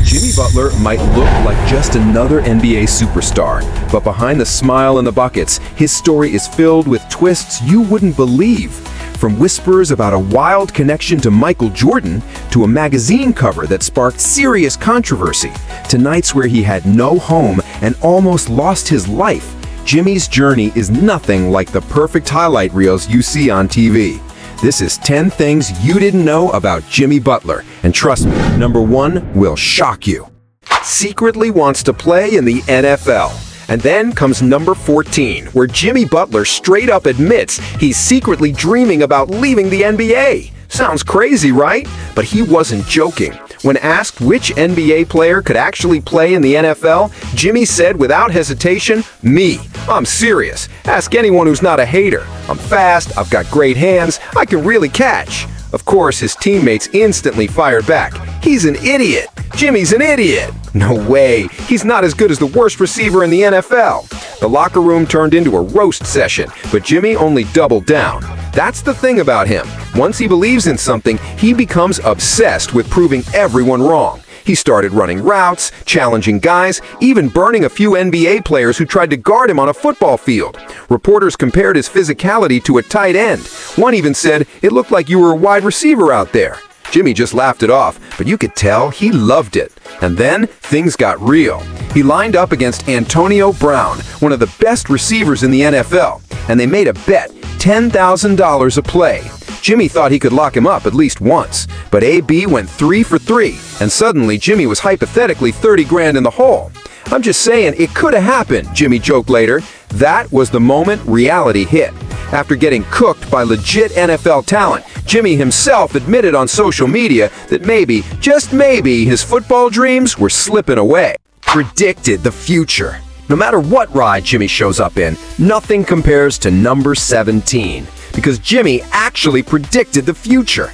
Jimmy Butler might look like just another NBA superstar, but behind the smile and the buckets, his story is filled with twists you wouldn't believe. From whispers about a wild connection to Michael Jordan, to a magazine cover that sparked serious controversy, to nights where he had no home and almost lost his life, Jimmy's journey is nothing like the perfect highlight reels you see on TV. This is 10 things you didn't know about Jimmy Butler, and trust me, number 1 will shock you. Secretly wants to play in the NFL. And then comes number 14, where Jimmy Butler straight up admits he's secretly dreaming about leaving the NBA. Sounds crazy, right? But he wasn't joking. When asked which NBA player could actually play in the NFL, Jimmy said without hesitation, "Me. I'm serious. Ask anyone who's not a hater. I'm fast, I've got great hands, I can really catch." Of course, his teammates instantly fired back. "He's an idiot. Jimmy's an idiot." No way. He's not as good as the worst receiver in the NFL. The locker room turned into a roast session, but Jimmy only doubled down. That's the thing about him. Once he believes in something, he becomes obsessed with proving everyone wrong. He started running routes, challenging guys, even burning a few NBA players who tried to guard him on a football field. Reporters compared his physicality to a tight end. One even said, "It looked like you were a wide receiver out there." Jimmy just laughed it off, but you could tell he loved it. And then things got real. He lined up against Antonio Brown, one of the best receivers in the NFL, and they made a bet, $10,000 a play. Jimmy thought he could lock him up at least once, but AB went 3 for 3, and suddenly Jimmy was hypothetically 30 grand in the hole. "I'm just saying, it could have happened," Jimmy joked later. That was the moment reality hit. After getting cooked by legit NFL talent, Jimmy himself admitted on social media that maybe, just maybe, his football dreams were slipping away. Predicted the future. No matter what ride Jimmy shows up in, nothing compares to number 17, because Jimmy actually predicted the future.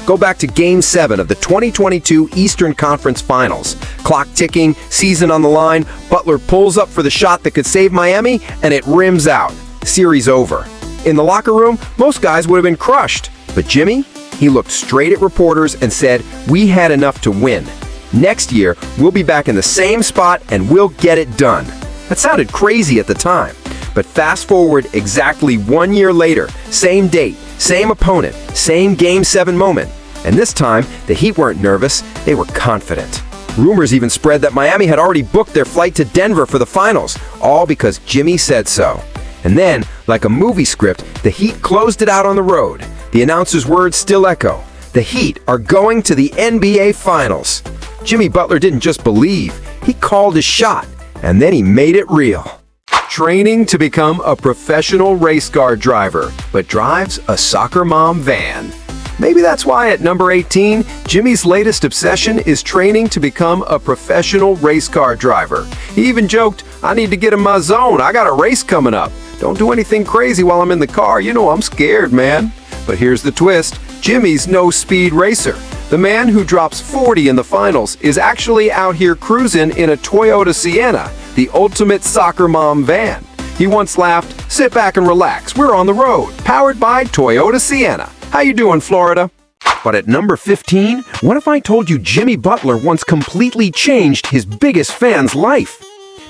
Go back to Game 7 of the 2022 Eastern Conference Finals. Clock ticking, season on the line, Butler pulls up for the shot that could save Miami, and it rims out. Series over. In the locker room, most guys would have been crushed. But Jimmy, he looked straight at reporters and said, "We had enough to win. Next year, we'll be back in the same spot and we'll get it done." That sounded crazy at the time. But fast forward exactly 1 year later, same date, same opponent, same Game 7 moment. And this time, the Heat weren't nervous, they were confident. Rumors even spread that Miami had already booked their flight to Denver for the finals, all because Jimmy said so. And then, like a movie script, the Heat closed it out on the road. The announcer's words still echo. The Heat are going to the NBA Finals. Jimmy Butler didn't just believe, he called his shot, and then he made it real. Training to become a professional race car driver, but drives a soccer mom van. Maybe that's why at number 18, Jimmy's latest obsession is training to become a professional race car driver. He even joked, "I need to get in my zone, I got a race coming up. Don't do anything crazy while I'm in the car, you know I'm scared, man." But here's the twist, Jimmy's no speed racer. The man who drops 40 in the finals is actually out here cruising in a Toyota Sienna, the ultimate soccer mom van. He once laughed, "Sit back and relax, we're on the road, powered by Toyota Sienna. How you doing, Florida?" But at number 15, what if I told you Jimmy Butler once completely changed his biggest fan's life?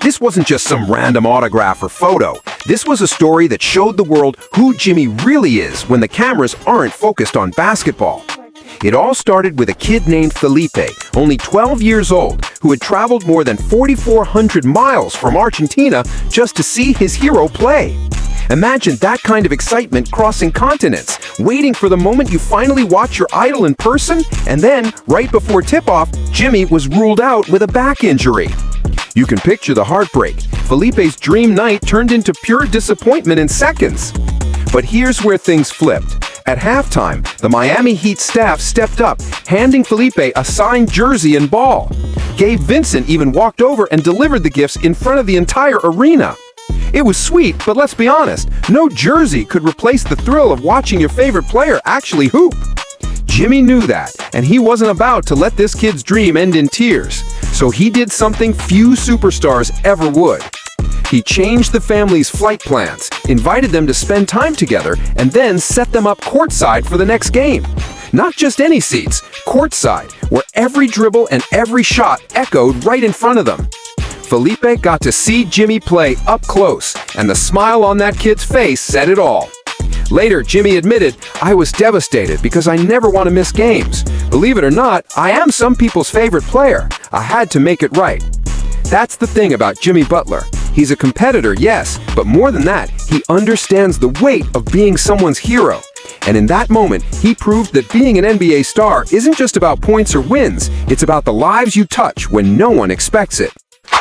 This wasn't just some random autograph or photo. This was a story that showed the world who Jimmy really is when the cameras aren't focused on basketball. It all started with a kid named Felipe, only 12 years old, who had traveled more than 4,400 miles from Argentina just to see his hero play. Imagine that kind of excitement crossing continents, waiting for the moment you finally watch your idol in person, and then, right before tip-off, Jimmy was ruled out with a back injury. You can picture the heartbreak. Felipe's dream night turned into pure disappointment in seconds. But here's where things flipped. At halftime, the Miami Heat staff stepped up, handing Felipe a signed jersey and ball. Gabe Vincent even walked over and delivered the gifts in front of the entire arena. It was sweet, but let's be honest, no jersey could replace the thrill of watching your favorite player actually hoop. Jimmy knew that, and he wasn't about to let this kid's dream end in tears. So he did something few superstars ever would. He changed the family's flight plans, invited them to spend time together, and then set them up courtside for the next game. Not just any seats, courtside, where every dribble and every shot echoed right in front of them. Felipe got to see Jimmy play up close, and the smile on that kid's face said it all. Later, Jimmy admitted, "I was devastated because I never want to miss games. Believe it or not, I am some people's favorite player. I had to make it right." That's the thing about Jimmy Butler. He's a competitor, yes, but more than that, he understands the weight of being someone's hero. And in that moment, he proved that being an NBA star isn't just about points or wins, it's about the lives you touch when no one expects it.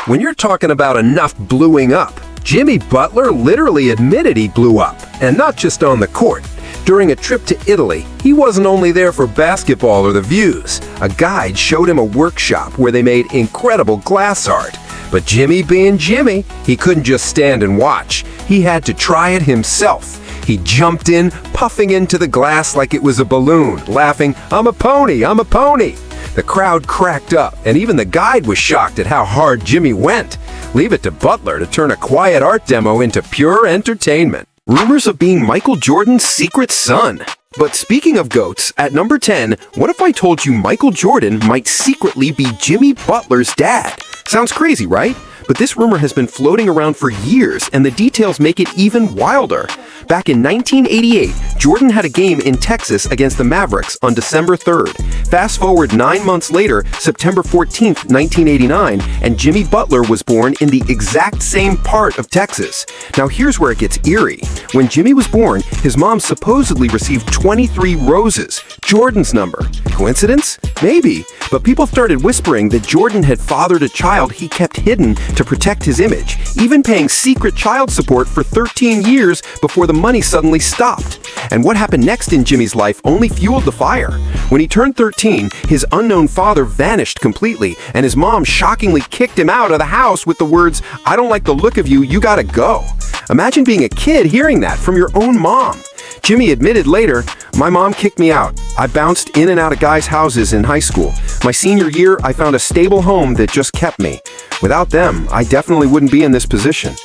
When you're talking about enough blowing up, Jimmy Butler literally admitted he blew up, and not just on the court. During a trip to Italy, he wasn't only there for basketball or the views. A guide showed him a workshop where they made incredible glass art. But Jimmy being Jimmy, he couldn't just stand and watch. He had to try it himself. He jumped in, puffing into the glass like it was a balloon, laughing, "I'm a pony, I'm a pony." The crowd cracked up, and even the guide was shocked at how hard Jimmy went. Leave it to Butler to turn a quiet art demo into pure entertainment. Rumors of being Michael Jordan's secret son. But speaking of GOATs, at number 10, what if I told you Michael Jordan might secretly be Jimmy Butler's dad? Sounds crazy, right? But this rumor has been floating around for years, and the details make it even wilder. Back in 1988, Jordan had a game in Texas against the Mavericks on December 3rd. Fast forward 9 months later, September 14th, 1989, and Jimmy Butler was born in the exact same part of Texas. Now here's where it gets eerie. When Jimmy was born, his mom supposedly received 23 roses, Jordan's number. Coincidence? Maybe. But people started whispering that Jordan had fathered a child he kept hidden to protect his image, even paying secret child support for 13 years before the money suddenly stopped. And what happened next in Jimmy's life only fueled the fire. When he turned 13, his unknown father vanished completely, and his mom shockingly kicked him out of the house with the words, "I don't like the look of you, you gotta go." Imagine being a kid hearing that from your own mom. Jimmy admitted later, "My mom kicked me out. I bounced in and out of guys' houses in high school. My senior year, I found a stable home that just kept me. Without them, I definitely wouldn't be in this position."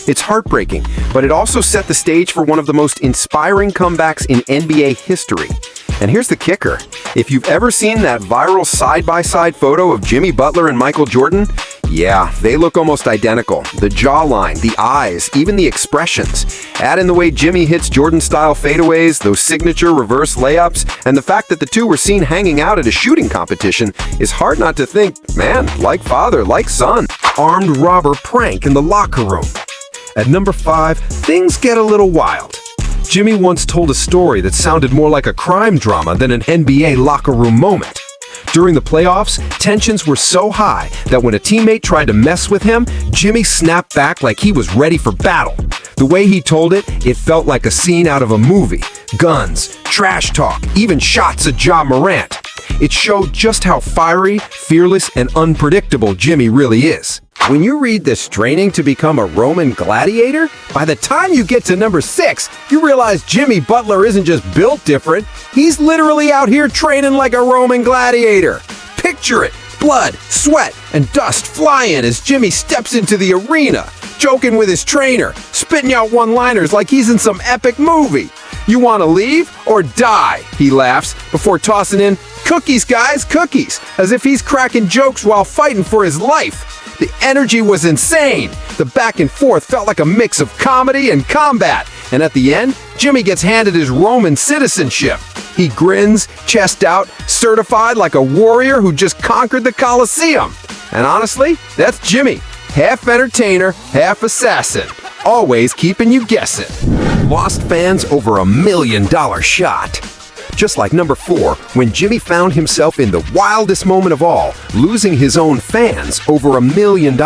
It's heartbreaking, but it also set the stage for one of the most inspiring comebacks in NBA history. And here's the kicker. If you've ever seen that viral side-by-side photo of Jimmy Butler and Michael Jordan, yeah, they look almost identical. The jawline, the eyes, even the expressions. Add in the way Jimmy hits Jordan-style fadeaways, those signature reverse layups, and the fact that the two were seen hanging out at a shooting competition, is hard not to think, man, like father, like son. Armed robber prank in the locker room. At number 5, things get a little wild. Jimmy once told a story that sounded more like a crime drama than an NBA locker room moment. During the playoffs, tensions were so high that when a teammate tried to mess with him, Jimmy snapped back like he was ready for battle. The way he told it, it felt like a scene out of a movie. Guns, trash talk, even shots at Ja Morant. It showed just how fiery, fearless, and unpredictable Jimmy really is. When you read this training to become a Roman gladiator, by the time you get to number 6, you realize Jimmy Butler isn't just built different, he's literally out here training like a Roman gladiator. Picture it, blood, sweat, and dust flying as Jimmy steps into the arena, joking with his trainer, spitting out one-liners like he's in some epic movie. "You want to leave or die?" he laughs before tossing in, "Cookies, guys, cookies," as if he's cracking jokes while fighting for his life. The energy was insane. The back and forth felt like a mix of comedy and combat. And at the end, Jimmy gets handed his Roman citizenship. He grins, chest out, certified like a warrior who just conquered the Colosseum. And honestly, that's Jimmy. Half entertainer, half assassin. Always keeping you guessing. Lost fans over $1 million shot. Just like number 4, when Jimmy found himself in the wildest moment of all, losing his own fans over $1 million.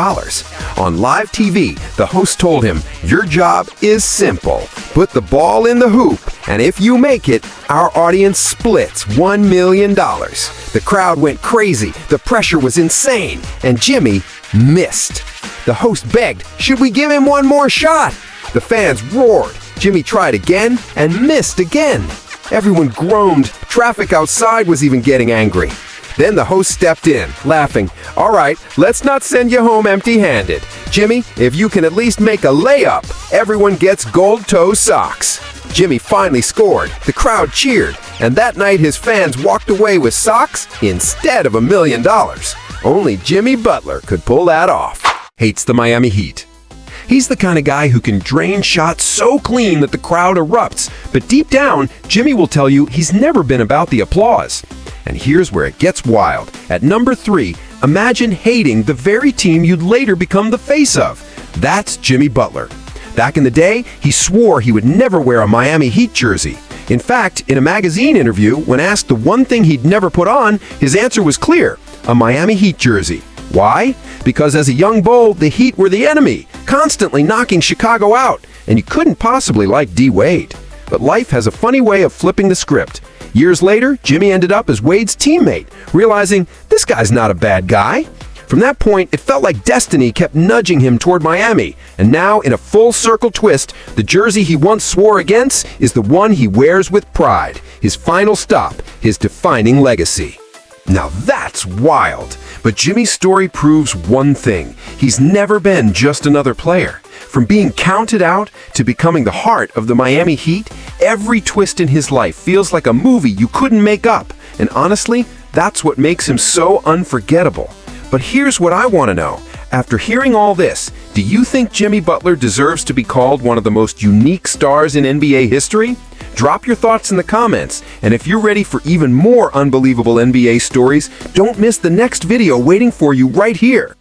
On live TV, the host told him, "Your job is simple. Put the ball in the hoop, and if you make it, our audience splits $1 million. The crowd went crazy, the pressure was insane, and Jimmy missed. The host begged, "Should we give him one more shot?" The fans roared. Jimmy tried again and missed again. Everyone groaned. Traffic outside was even getting angry. Then the host stepped in, laughing. "All right, let's not send you home empty-handed. Jimmy, if you can at least make a layup, everyone gets gold toe socks." Jimmy finally scored, the crowd cheered, and that night his fans walked away with socks instead of $1 million. Only Jimmy Butler could pull that off. Hates the Miami Heat. He's the kind of guy who can drain shots so clean that the crowd erupts, but deep down, Jimmy will tell you he's never been about the applause. And here's where it gets wild. At number 3, imagine hating the very team you'd later become the face of. That's Jimmy Butler. Back in the day, he swore he would never wear a Miami Heat jersey. In fact, in a magazine interview, when asked the one thing he'd never put on, his answer was clear: a Miami Heat jersey. Why? Because as a young bull, the Heat were the enemy, constantly knocking Chicago out, and you couldn't possibly like D. Wade. But life has a funny way of flipping the script. Years later, Jimmy ended up as Wade's teammate, realizing this guy's not a bad guy. From that point, it felt like destiny kept nudging him toward Miami, and now, in a full circle twist, the jersey he once swore against is the one he wears with pride, his final stop, his defining legacy. Now that's wild. But Jimmy's story proves one thing: he's never been just another player. From being counted out to becoming the heart of the Miami Heat, every twist in his life feels like a movie you couldn't make up. And honestly, that's what makes him so unforgettable. But here's what I want to know. After hearing all this, do you think Jimmy Butler deserves to be called one of the most unique stars in NBA history? Drop your thoughts in the comments, and if you're ready for even more unbelievable NBA stories, don't miss the next video waiting for you right here.